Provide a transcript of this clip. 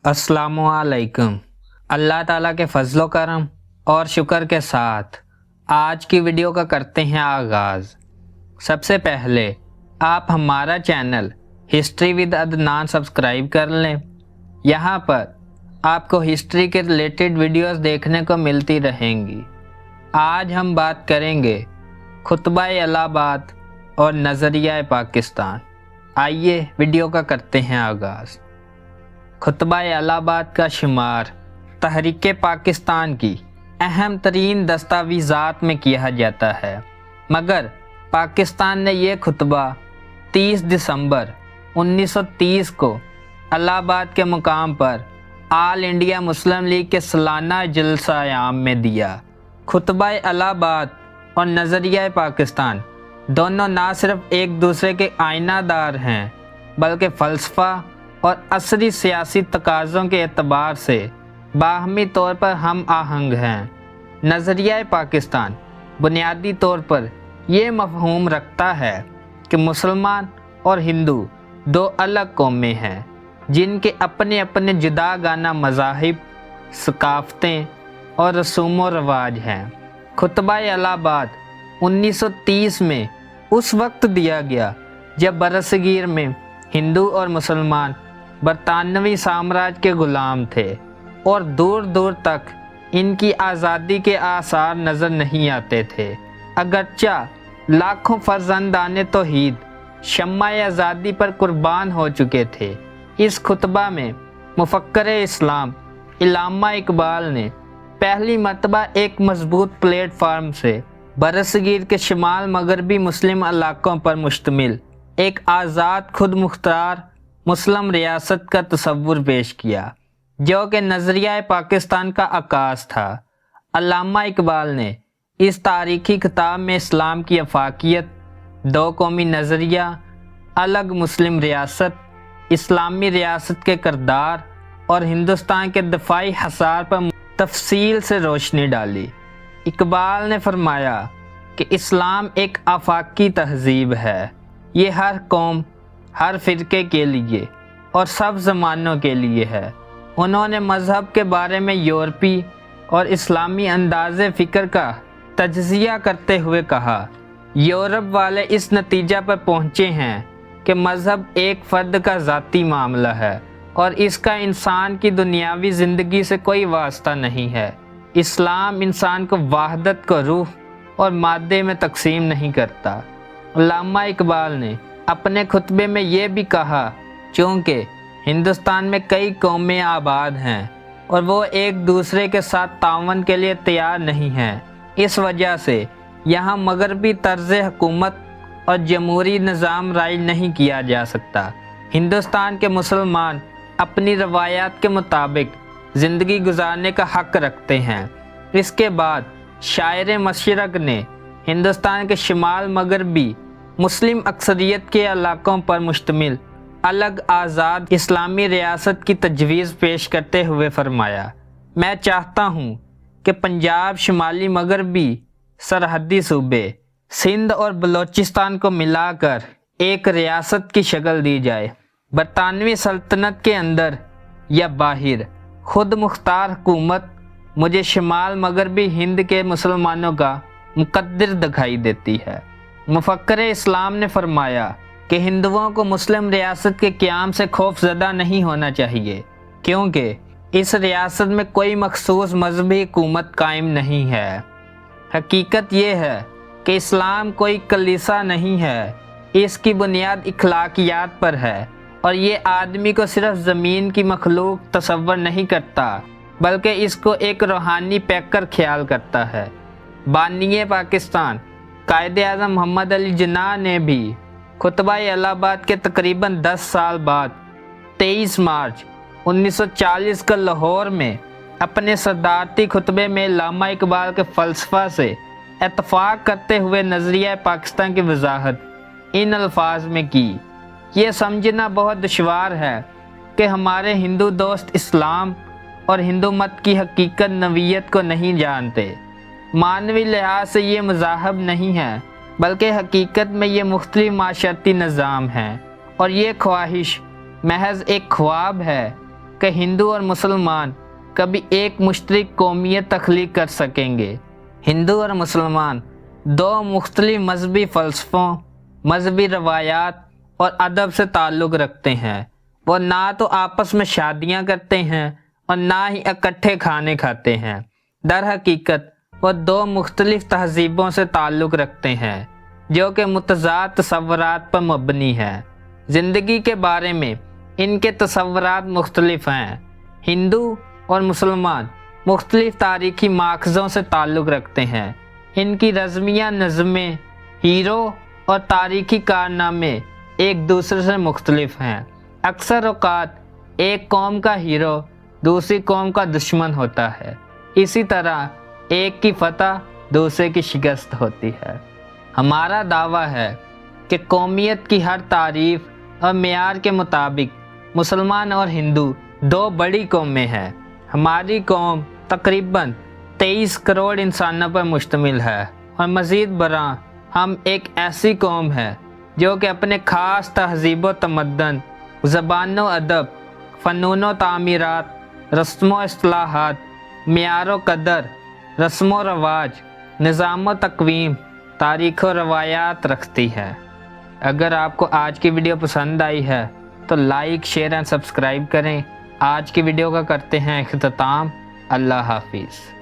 अस्सलामु अलैकुम। अल्लाह ताला के फजल व करम और शुक्र के साथ आज की वीडियो का करते हैं आगाज़। सबसे पहले आप हमारा channel history with Adnan subscribe कर लें। यहाँ पर आपको हिस्ट्री के रिलेटेड वीडियोस देखने को मिलती रहेंगी। आज हम बात करेंगे खुतबा इलाहाबाद और नज़रिया पाकिस्तान। आइए वीडियो का करते हैं आगाज़। खुतबा इलाहाबाद का शुमार तहरीक पाकिस्तान की अहम तरीन दस्तावेज़ात में किया जाता है, मगर पाकिस्तान ने यह खुतबा 30 दिसंबर 1930 को इलाहाबाद के मुकाम पर आल इंडिया मुस्लिम लीग के सालाना जलसा आम में दिया। खुतबा इलाहाबाद और नज़रिया पाकिस्तान दोनों ना सिर्फ एक दूसरे के आईनादार हैं, बल्कि फ़लसफ़ा और असरी सियासी तकाज़ों के एतबार से बाहमी तौर पर हम आहंग हैं। नज़रिया पाकिस्तान बुनियादी तौर पर यह मफ़हूम रखता है कि मुसलमान और हिंदू दो अलग कौमें हैं, जिनके अपने अपने जुदागाना मज़ाहिब, सकाफ़तें और रसूम व रवाज हैं। खुतबा इलाहाबाद 1930 में उस वक्त दिया गया जब बरसगीर में हिंदू और मुसलमान बरतानवी साम्राज्य के ग़ुलाम थे और दूर दूर तक इनकी आज़ादी के आसार नज़र नहीं आते थे। अगरचा लाखों फर्जंदाने तौहीद शम्मा आज़ादी पर कुर्बान हो चुके थे। इस खुतबा में मुफक्कर इस्लाम इल्लामा इकबाल ने पहली मरतबा एक मजबूत प्लेटफार्म से बरसगीर के शुमाल मगरबी मुस्लिम इलाकों पर मुश्तमिल एक आज़ाद खुद मुख्तार मुस्लिम रियासत का तस्वुर पेश किया, जो कि नज़रिया पाकिस्तान का आकाश था। अल्लामा इकबाल ने इस तारीखी किताब में इस्लाम की अफाकियत, दो कौमी नज़रिया, अलग मुस्लिम रियासत, इस्लामी रियासत के किरदार और हिंदुस्तान के दफाई हसार पर तफसील से रोशनी डाली। इकबाल ने फरमाया कि इस्लाम एक आफाकी तहज़ीब है। ये हर कौम, हर फ़िरके के लिए और सब ज़मानों के लिए है। उन्होंने मज़हब के बारे में यूरोपी और इस्लामी अंदाज़े फ़िक्र का तज्ज़िया करते हुए कहा, यूरोप वाले इस नतीजा पर पहुँचे हैं कि मज़हब एक फ़र्द का ज़ाती मामला है और इसका इंसान की दुनियावी ज़िंदगी से कोई वास्ता नहीं है। इस्लाम इंसान को वहदत को रूह और मादे में तकसीम नहीं करता। अल्लामा इकबाल ने अपने खुतबे में ये भी कहा, चूँकि हिंदुस्तान में कई कौमें आबाद हैं और वो एक दूसरे के साथ तावन के लिए तैयार नहीं हैं, इस वजह से यहाँ मगरबी तर्ज़ हुकूमत और जमहूरी निज़ाम राइज नहीं किया जा सकता। हिंदुस्तान के मुसलमान अपनी रवायात के मुताबिक ज़िंदगी गुजारने का हक़ रखते हैं। इसके बाद शायर मशरक़ ने हिंदुस्तान के शुमाल मगरबी मुस्लिम अक्सरियत के इलाकों पर मुश्तमिल अलग आज़ाद इस्लामी रियासत की तजवीज़ पेश करते हुए फरमाया, मैं चाहता हूँ कि पंजाब, शुमाली मगरबी सरहदी सूबे, सिंध और बलोचिस्तान को मिलाकर एक रियासत की शक्ल दी जाए। बरतानवी सल्तनत के अंदर या बाहर खुद मुख्तार हुकूमत मुझे शुमाल मगरबी हिंद के मुसलमानों का मुकद्दर दिखाई देती है। मुफक्कर इस्लाम ने फरमाया कि हिंदुओं को मुस्लिम रियासत के क़याम से खौफज़दा नहीं होना चाहिए, क्योंकि इस रियासत में कोई मखसूस मजहबी हुकूमत कायम नहीं है। हकीकत ये है कि इस्लाम कोई कलीसा नहीं है, इसकी बुनियाद इखलाकियात पर है और ये आदमी को सिर्फ ज़मीन की मखलूक तसव्वुर नहीं करता, बल्कि इसको एक रूहानी पैकर ख्याल करता है। बानिए पाकिस्तान कायदे आज़म मोहम्मद अली जिन्ना ने भी खुतबा इलाहाबाद के तकरीबन 10 साल बाद 23 मार्च 1940 को लाहौर में अपने सदारती खुतबे में अल्लामा इकबाल के फ़लसफ़ा से इत्तफ़ाक़ करते हुए नज़रिया पाकिस्तान की वजाहत इन अल्फाज में की, ये समझना बहुत दुश्वार है कि हमारे हिंदू दोस्त इस्लाम और हिंदू मत की हकीकत नवीयत को नहीं जानते। मानवी लिहाज से ये मज़ाहब नहीं है, बल्कि हकीकत में ये मुख्तलिफ माशरती निज़ाम हैं और ये ख्वाहिश महज एक ख्वाब है کہ ہندو اور مسلمان کبھی ایک مشترک قومیت تخلیق کر سکیں گے۔ ہندو اور مسلمان دو مختلف مذہبی فلسفوں، مذہبی روایات اور ادب سے تعلق رکھتے ہیں۔ وہ نہ تو آپس میں شادیاں کرتے ہیں اور نہ ہی اکٹھے کھانے کھاتے ہیں۔ در حقیقت وہ دو مختلف تہذیبوں سے تعلق رکھتے ہیں جو کہ متضاد تصورات پر مبنی ہے۔ زندگی کے بارے میں ان کے تصورات مختلف ہیں۔ ہندو اور مسلمان مختلف تاریخی ماخذوں سے تعلق رکھتے ہیں۔ ان کی رزمیہ نظمیں، ہیرو اور تاریخی کارنامے ایک دوسرے سے مختلف ہیں۔ اکثر اوقات ایک قوم کا ہیرو دوسری قوم کا دشمن ہوتا ہے، اسی طرح ایک کی فتح دوسرے کی شکست ہوتی ہے۔ ہمارا دعویٰ ہے کہ قومیت کی ہر تعریف اور معیار کے مطابق مسلمان اور ہندو دو بڑی قومیں ہیں۔ ہماری قوم تقریباً 23 کروڑ انسانوں پر مشتمل ہے، اور مزید برآں ہم ایک ایسی قوم ہے جو کہ اپنے خاص تہذیب و تمدن، زبان و ادب، فنون و تعمیرات، رسم و اصطلاحات، معیار و قدر، رسم و رواج، نظام و تقویم، تاریخ و روایات رکھتی ہے۔ اگر آپ کو آج کی ویڈیو پسند آئی ہے تو لائک، شیئر اینڈ سبسکرائب کریں۔ آج کی ویڈیو کا کرتے ہیں اختتام۔ اللہ حافظ۔